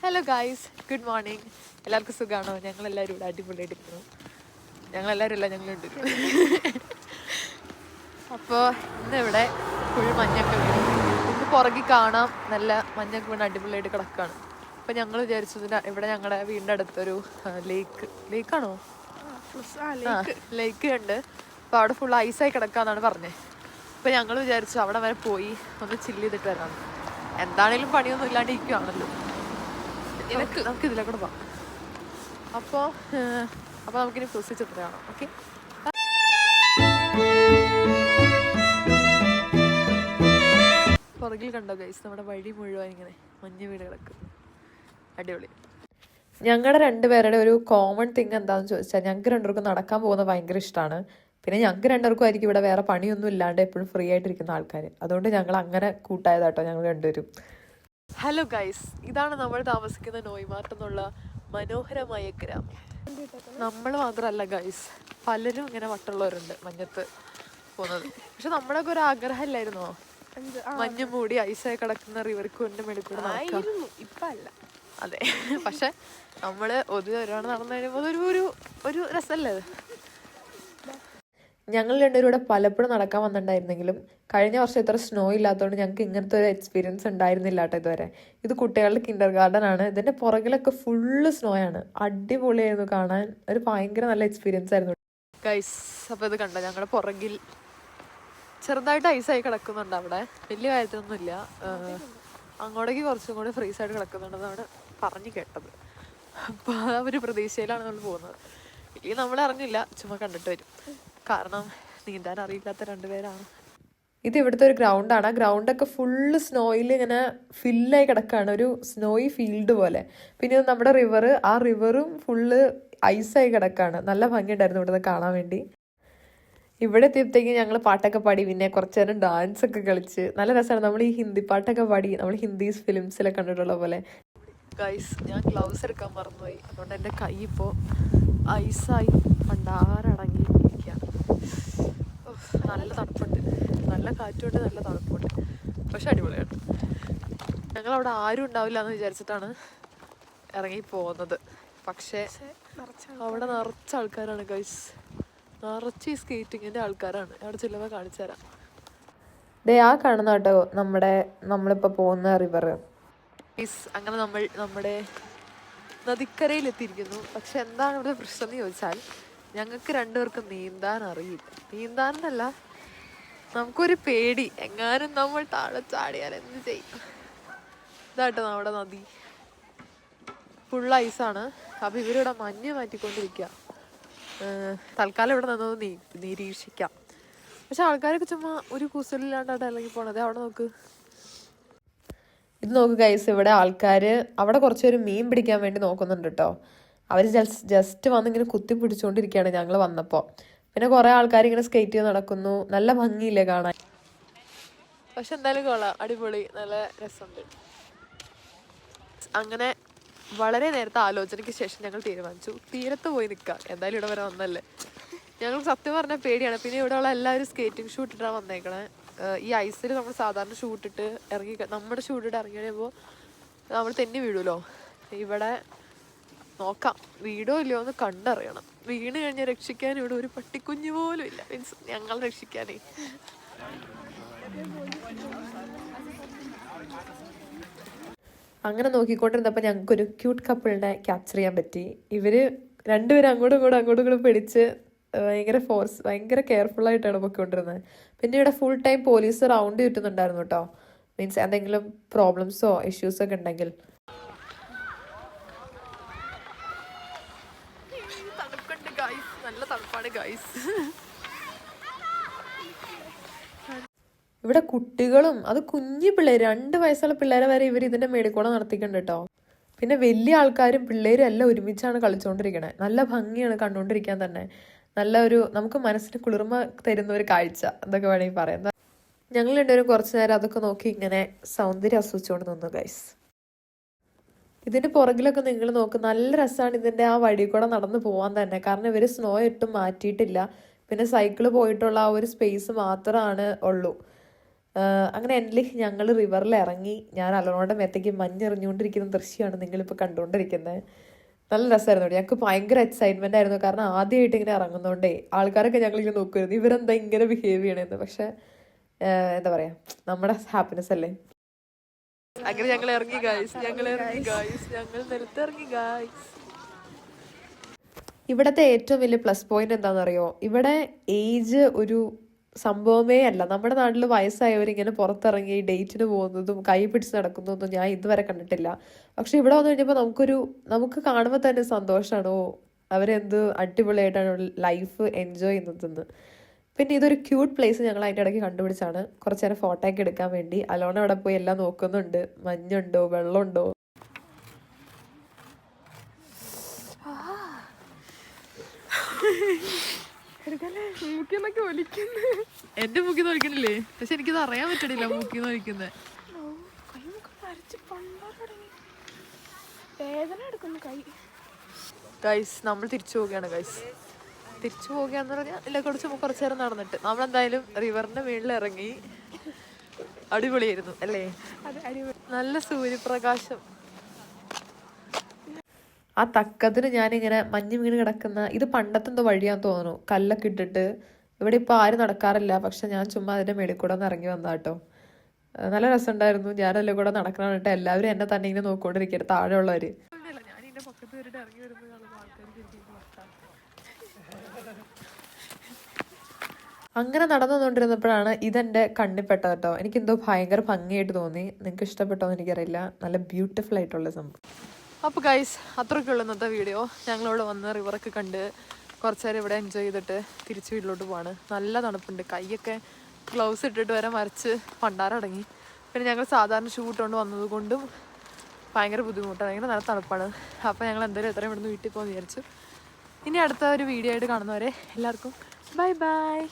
Hello guys, good morning. എല്ലാവർക്കും സുഖമാണോ? ഞങ്ങളെല്ലാവരും ഇവിടെ അടിപൊളിയായിട്ടിരിക്കുന്നു. ഞങ്ങളെല്ലാവരും അല്ല, ഞങ്ങളുണ്ട്. അപ്പോൾ ഇന്നിവിടെ ഫുൾ മഞ്ഞൊക്കെ വീണു. ഇന്ന് പുറകിൽ കാണാം, നല്ല മഞ്ഞൊക്കെ വീണ് അടിപൊളിയായിട്ട് കിടക്കുകയാണ്. അപ്പോൾ ഞങ്ങൾ വിചാരിച്ചത് ഇവിടെ ഞങ്ങളുടെ വീടിൻ്റെ അടുത്തൊരു ലേക്കാണോ ലേക്ക് ഉണ്ട്. അപ്പോൾ അവിടെ ഫുൾ ഐസായി കിടക്കാന്നാണ് പറഞ്ഞത്. അപ്പോൾ ഞങ്ങൾ വിചാരിച്ചു അവിടെ വരെ പോയി ഒന്ന് ചില്ല് ചെയ്തിട്ട് വരാം. എന്താണേലും പണിയൊന്നും ഇല്ലാണ്ട് ഇരിക്കുകയാണല്ലോ, നമുക്ക് ഇതിലെ കൂടെ പോവാം. അപ്പോൾ നമുക്കിനി പ്രൊസീജർ കാണാം. ഓക്കെ, പുറകിൽ കണ്ടോ ഗൈസ്, നമ്മുടെ വഴി മുഴുവൻ ഇങ്ങനെ മഞ്ഞ് വീട് കിടക്കും. അടിപൊളി. ഞങ്ങളുടെ രണ്ടുപേരുടെ ഒരു കോമൺ തിങ് എന്താണെന്ന് ചോദിച്ചാൽ, ഞങ്ങൾക്ക് രണ്ടുപേർക്കും നടക്കാൻ പോകുന്നത് ഭയങ്കര ഇഷ്ടമാണ്. പിന്നെ ഞങ്ങൾക്ക് രണ്ടുപേർക്കും ആയിരിക്കും ഇവിടെ വേറെ പണിയൊന്നും ഇല്ലാണ്ട് എപ്പോഴും ഫ്രീ ആയിട്ടിരിക്കുന്ന ആൾക്കാർ. അതുകൊണ്ട് ഞങ്ങൾ അങ്ങനെ കൂട്ടായതാട്ടോ ഞങ്ങൾ രണ്ടുപേരും. ഹലോ ഗൈസ്, ഇതാണ് നമ്മൾ താമസിക്കുന്ന നോയ്മാർട്ട് എന്നുള്ള മനോഹരമായ ഗ്രാമം. നമ്മൾ മാത്രമല്ല ഗൈസ്, പലരും ഇങ്ങനെ വട്ടുള്ളവരുണ്ട് മഞ്ഞത്ത് പോകുന്നത്. പക്ഷെ നമ്മളൊക്കെ ഒരു ആഗ്രഹമില്ലായിരുന്നോ മഞ്ഞ് മൂടി ഐസായി കിടക്കുന്ന റിവർക്ക് കൊണ്ട് മേടിക്കൂടെ നടക്കാം? ഇപ്പം അല്ല, അതെ. പക്ഷെ നമ്മൾ ഒരാൾ നടന്നു കഴിയുമ്പോൾ ഒരു രസമല്ലേ അത്. ഞങ്ങൾ രണ്ടുപേരും പലപ്പോഴും നടക്കാൻ വന്നിട്ടുണ്ടായിരുന്നെങ്കിലും കഴിഞ്ഞ വർഷം ഇത്ര സ്നോ ഇല്ലാത്തതുകൊണ്ട് ഞങ്ങൾക്ക് ഇങ്ങനത്തെ ഒരു എക്സ്പീരിയൻസ് ഉണ്ടായിരുന്നില്ല കേട്ടോ ഇതുവരെ. ഇത് കുട്ടികളുടെ കിൻഡർ ഗാർഡൻ ആണ്. ഇതിൻ്റെ പുറകിലൊക്കെ ഫുള്ള് സ്നോ ആണ്. അടിപൊളിയായിരുന്നു കാണാൻ. ഒരു ഭയങ്കര നല്ല എക്സ്പീരിയൻസ് ആയിരുന്നു ഗൈസ്. അപ്പോൾ ഇത് കണ്ടോ, ഞങ്ങളുടെ പുറകിൽ ചെറുതായിട്ട് ഐസായി കിടക്കുന്നുണ്ട്. അവിടെ വലിയ കാര്യത്തിനൊന്നുമില്ല. അങ്ങോട്ടേക്ക് കുറച്ചും കൂടി ഫ്രീസായിട്ട് കിടക്കുന്നുണ്ടെന്നാണ് പറഞ്ഞു കേട്ടത്. അപ്പോൾ ആ ഒരു പ്രതീക്ഷയിലാണ് നമ്മൾ പോകുന്നത്. ഇല്ലെങ്കിൽ നമ്മൾ അറിഞ്ഞില്ല, ചുമ്മാ കണ്ടിട്ട് വരും. കാരണം നീന്താൻ അറിയില്ലാത്ത രണ്ടുപേരാണ്. ഇത് ഇവിടുത്തെ ഒരു ഗ്രൗണ്ടാണ്. ആ ഗ്രൗണ്ടൊക്കെ ഫുള്ള് സ്നോയിൽ ഇങ്ങനെ ഫില്ലായി കിടക്കുകയാണ്, ഒരു സ്നോയി ഫീൽഡ് പോലെ. പിന്നെ നമ്മുടെ ആ റിവറും ഫുള്ള് ഐസായി കിടക്കുകയാണ്. നല്ല ഭംഗിയുണ്ടായിരുന്നു ഇവിടുന്ന് കാണാൻ വേണ്ടി. ഇവിടെ എത്തിയപ്പോഴത്തേക്കും ഞങ്ങൾ പാട്ടൊക്കെ പാടി, പിന്നെ കുറച്ച് നേരം ഡാൻസ് ഒക്കെ കളിച്ച് നല്ല രസമാണ്. നമ്മൾ ഈ ഹിന്ദി പാട്ടൊക്കെ പാടി, നമ്മൾ ഹിന്ദി ഫിലിംസിലൊക്കെ കണ്ടിട്ടുള്ള പോലെ. ഗൈസ്, ഞാൻ ഗ്ലൗസ് എടുക്കാൻ മറന്നുപോയി. അതുകൊണ്ട് എൻ്റെ കൈ ഇപ്പോൾ ഐസായി പണ്ടാരടങ്ങി. നല്ല തണുപ്പുണ്ട്, നല്ല കാറ്റുണ്ട്, നല്ല തണുപ്പുണ്ട്. പക്ഷെ അടിപൊളിയാണ്. ഞങ്ങളവിടെ ആരും ഉണ്ടാവില്ല എന്ന് വിചാരിച്ചിട്ടാണ് ഇറങ്ങി പോകുന്നത്. പക്ഷേ അവിടെ നിറച്ച ആൾക്കാരാണ് ഗൈസ്, നിറച്ച് ഈ സ്കേറ്റിങ്ങിൻ്റെ ആൾക്കാരാണ്. അവിടെ ചെല്ലുമ്പോൾ കാണിച്ചു തരാം. ആ കാണുന്ന കേട്ടോ നമ്മളിപ്പോൾ പോകുന്ന റിവർ. അങ്ങനെ നമ്മൾ നമ്മുടെ നദിക്കരയിലെത്തിയിരിക്കുന്നു. പക്ഷെ എന്താണ് ഇവിടെ പ്രശ്നം എന്ന് ചോദിച്ചാൽ, ഞങ്ങൾക്ക് രണ്ടുപേർക്കും നീന്താൻ അറിയില്ല. നീന്താനെന്നല്ല, നമുക്കൊരു പേടി, എങ്ങാനും നമ്മൾ താഴെ ചാടിയാൽ എന്ത് ചെയ്യും. ഇതാട്ടോ നമ്മുടെ നദി, ഫുൾ ഐസാണ്. അപ്പോൾ ഇവരിവിടെ മഞ്ഞ് മാറ്റിക്കൊണ്ടിരിക്കുക. തൽക്കാലം ഇവിടെ നിന്നത് നിരീക്ഷിക്കാം. പക്ഷെ ആൾക്കാരൊക്കെ ചുമ്മാ ഒരു കൂസലില്ലാണ്ടായിട്ട് ഇറങ്ങി പോണത്. അവിടെ നോക്ക്, ഇത് നോക്ക് ഗൈസ്. ഇവിടെ ആൾക്കാർ അവിടെ കുറച്ചൊരു മീൻ പിടിക്കാൻ വേണ്ടി നോക്കുന്നുണ്ട് കേട്ടോ. അവർ ജസ്റ്റ് വന്നിങ്ങനെ കുത്തി പിടിച്ചുകൊണ്ടിരിക്കുകയാണ് ഞങ്ങൾ വന്നപ്പോൾ. പിന്നെ കുറേ ആൾക്കാർ ഇങ്ങനെ സ്കേറ്റ് ചെയ്ത് നടക്കുന്നു. നല്ല ഭംഗിയില്ലേ കാണാൻ. പക്ഷെ എന്തായാലും കൊള്ളാം, അടിപൊളി, നല്ല രസമുണ്ട്. അങ്ങനെ വളരെ നേരത്തെ ആലോചനയ്ക്ക് ശേഷം ഞങ്ങൾ തീരുമാനിച്ചു തീരത്ത് പോയി നിൽക്കാം. എന്തായാലും ഇവിടെ വരെ വന്നല്ലേ. ഞങ്ങൾക്ക് സത്യം പറഞ്ഞാൽ പേടിയാണ്. പിന്നെ ഇവിടെ ഉള്ള എല്ലാവരും സ്കേറ്റിംഗ് ഷൂ ഇട്ടിട്ടാണ് വന്നേക്കണേ. ഈ ഐസിൽ നമ്മൾ സാധാരണ ഷൂ ഇട്ടിട്ട് നമ്മുടെ ഷൂ ഇട്ടിട്ട് ഇറങ്ങി കഴിയുമ്പോൾ നമ്മൾ തെന്നി വീഴുമല്ലോ. ഇവിടെ നോക്കാം, വീടോ ഇല്ലയോ എന്ന് കണ്ടറിയണം. വീണ് കഴിഞ്ഞാൽ രക്ഷിക്കാൻ ഇവിടെ ഒരു പട്ടിക്കുഞ്ഞു പോലും ഇല്ല. മീൻസ് ഞങ്ങൾ രക്ഷിക്കാനേ. അങ്ങനെ നോക്കിക്കൊണ്ടിരുന്നപ്പോൾ ഞങ്ങൾക്കൊരു ക്യൂട്ട് കപ്പിളിനെ ക്യാപ്ചർ ചെയ്യാൻ പറ്റി. രണ്ടുപേരും അങ്ങോട്ടും ഇങ്ങോട്ടും പിടിച്ച് ഭയങ്കര കെയർഫുള്ളായിട്ടാണ് പൊയ്ക്കൊണ്ടിരുന്നത്. പിന്നെ ഇവിടെ ഫുൾ ടൈം പോലീസ് റൗണ്ട് ചുറ്റുന്നുണ്ടായിരുന്നു കേട്ടോ. മീൻസ് എന്തെങ്കിലും പ്രോബ്ലംസോ ഇഷ്യൂസൊക്കെ ഉണ്ടെങ്കിൽ. നല്ല തണുപ്പാണ് ഗൈസ്. ഇവിടെ കുട്ടികളും, അത് കുഞ്ഞു പിള്ളേർ, 2 വയസ്സുള്ള പിള്ളേരെ വരെ ഇതിന്റെ മേടിക്കോളം നടത്തിക്കുന്നുണ്ട് കേട്ടോ. പിന്നെ വലിയ ആൾക്കാരും പിള്ളേരും എല്ലാം ഒരുമിച്ചാണ് കളിച്ചുകൊണ്ടിരിക്കണേ. നല്ല ഭംഗിയാണ് കണ്ടുകൊണ്ടിരിക്കാൻ തന്നെ. നമുക്ക് മനസ്സിന് കുളിർമ തരുന്ന ഒരു കാഴ്ച എന്തൊക്കെ വേണമെങ്കിൽ പറയാം. ഞങ്ങൾ രണ്ടുപേരും കുറച്ചു നേരം അതൊക്കെ നോക്കി ഇങ്ങനെ സൗന്ദര്യം ആസ്വദിച്ചുകൊണ്ട് നിന്നു ഗൈസ്. ഇതിൻ്റെ പുറകിലൊക്കെ നിങ്ങൾ നോക്ക്, നല്ല രസമാണ് ഇതിൻ്റെ ആ വഴി കൂടെ നടന്നു പോകാൻ തന്നെ. കാരണം ഇവർ സ്നോ ഇട്ടും മാറ്റിയിട്ടില്ല. പിന്നെ സൈക്കിള് പോയിട്ടുള്ള ആ ഒരു സ്പേസ് മാത്രമാണ് ഉള്ളൂ. അങ്ങനെ എൻഡിൽ ഞങ്ങൾ റിവറിൽ ഇറങ്ങി. ഞാൻ അലോണയുടെ മേത്തേക്ക് മഞ്ഞെറിഞ്ഞുകൊണ്ടിരിക്കുന്ന ദൃശ്യമാണ് നിങ്ങളിപ്പോൾ കണ്ടുകൊണ്ടിരിക്കുന്നത്. നല്ല രസമായിരുന്നു. ഞങ്ങൾക്ക് ഭയങ്കര എക്സൈറ്റ്മെൻ്റ് ആയിരുന്നു. കാരണം ആദ്യമായിട്ട് ഇങ്ങനെ ഇറങ്ങുന്നതുകൊണ്ടേ ആൾക്കാരൊക്കെ ഞങ്ങളിങ്ങനെ നോക്കുമായിരുന്നു ഇവരെന്താ ഇങ്ങനെ ബിഹേവ് ചെയ്യണമെന്ന്. പക്ഷെ എന്താ പറയുക, നമ്മുടെ ഹാപ്പിനെസ് അല്ലേ. അങ്ങനെ ഞങ്ങൾ ഇറങ്ങി ഗായ്സ്, ഞങ്ങൾ നിലത്തിറങ്ങി ഗായ്സ്. ഇവിടത്തെ ഏറ്റവും വലിയ പ്ലസ് പോയിന്റ് എന്താണെന്നറിയോ, ഇവിടെ ഏജ് ഒരു സംഭവമേ അല്ല. നമ്മുടെ നാട്ടിൽ വയസ്സായവരിങ്ങനെ പുറത്തിറങ്ങി ഡേറ്റിന് പോകുന്നതും കൈ പിടിച്ച് നടക്കുന്നതൊന്നും ഞാൻ ഇതുവരെ കണ്ടിട്ടില്ല. പക്ഷെ ഇവിടെ വന്നു കഴിഞ്ഞപ്പോൾ നമുക്ക് കാണുമ്പോൾ തന്നെ സന്തോഷമാണ്. ഓ, അവരെന്ത് അടിപൊളിയായിട്ടാണ് ലൈഫ് എൻജോയ് ചെയ്യുന്നതെന്ന്. പിന്നെ ഇതൊരു ക്യൂട്ട് പ്ലേസ് ഞങ്ങൾ അതിൻ്റെ ഇടയ്ക്ക് കണ്ടുപിടിച്ചാണ് കുറച്ച് നേരം ഫോട്ടോ ഒക്കെ എടുക്കാൻ വേണ്ടി. അലോണ അവിടെ പോയി എല്ലാം നോക്കുന്നുണ്ട്, മഞ്ഞുണ്ടോ വെള്ളമുണ്ടോ. എന്റെ മൂക്കി നോക്കണില്ലേ? പക്ഷെ എനിക്കിത് അറിയാൻ പറ്റണില്ല മൂക്കി നോക്കുന്നത്. ഗൈസ് നമ്മൾ തിരിച്ചു പോവുകയാണ് ഗൈസ്. തിരിച്ചു പോവുകയാന്ന് പറഞ്ഞാൽ ഇല്ല, കുറച്ച് നേരം നടന്നിട്ട് നമ്മളെന്തായാലും റിവറിന്റെ മുകളിൽ ഇറങ്ങി. അടിപൊളിയായിരുന്നു അല്ലേ? നല്ല സൂര്യപ്രകാശം. ആ തക്കത്തിന് ഞാനിങ്ങനെ മഞ്ഞ് വീണ് കിടക്കുന്ന, ഇത് പണ്ടത്തെ എന്തോ വഴിയാന്ന് തോന്നുന്നു, കല്ലൊക്കെ ഇട്ടിട്ട്. ഇവിടെ ഇപ്പോൾ ആരും നടക്കാറില്ല. പക്ഷെ ഞാൻ ചുമ്മാ അതിൻ്റെ മേളിൽ കൂടെ ഒന്ന് ഇറങ്ങി വന്നാ കേട്ടോ. നല്ല രസമുണ്ടായിരുന്നു. ഞാനെല്ലാം കൂടെ നടക്കണം കേട്ടോ. എല്ലാവരും എന്നെ തന്നെ ഇങ്ങനെ നോക്കിക്കൊണ്ടിരിക്കരുത്, താഴെയുള്ളവര്. അങ്ങനെ നടന്നുകൊണ്ടിരുന്നപ്പോഴാണ് ഇതെൻ്റെ കണ്ണിൽപ്പെട്ടത് കേട്ടോ. എനിക്കെന്തോ ഭയങ്കര ഭംഗിയായിട്ട് തോന്നി. നിങ്ങൾക്ക് ഇഷ്ടപ്പെട്ടോ എന്ന് എനിക്കറിയില്ല. നല്ല ബ്യൂട്ടിഫുൾ ആയിട്ടുള്ള സംഭവം. അപ്പോൾ ഗൈസ്, അത്രയ്ക്കുള്ള ഇന്നത്തെ വീഡിയോ. ഞങ്ങളിവിടെ വന്ന് റിവറൊക്കെ കണ്ട് കുറച്ച് നേരം ഇവിടെ എൻജോയ് ചെയ്തിട്ട് തിരിച്ച് വീട്ടിലോട്ട് പോവാണ്. നല്ല തണുപ്പുണ്ട്. കൈയൊക്കെ ഗ്ലൗസ് ഇട്ടിട്ട് വരെ മറിച്ച് പണ്ടാറടങ്ങി. പിന്നെ ഞങ്ങൾ സാധാരണ ഷൂ ഇട്ടുകൊണ്ട് വന്നത് കൊണ്ടും ഭയങ്കര ബുദ്ധിമുട്ടാണ്. ഭയങ്കര നല്ല തണുപ്പാണ്. അപ്പോൾ ഞങ്ങൾ എന്തായാലും എത്രയും ഇവിടുന്ന് വീട്ടിൽ പോകാൻ വിചാരിച്ചു. ഇനി അടുത്ത ഒരു വീഡിയോ ആയിട്ട് കാണുന്നവരെ എല്ലാവർക്കും ബൈ ബൈ.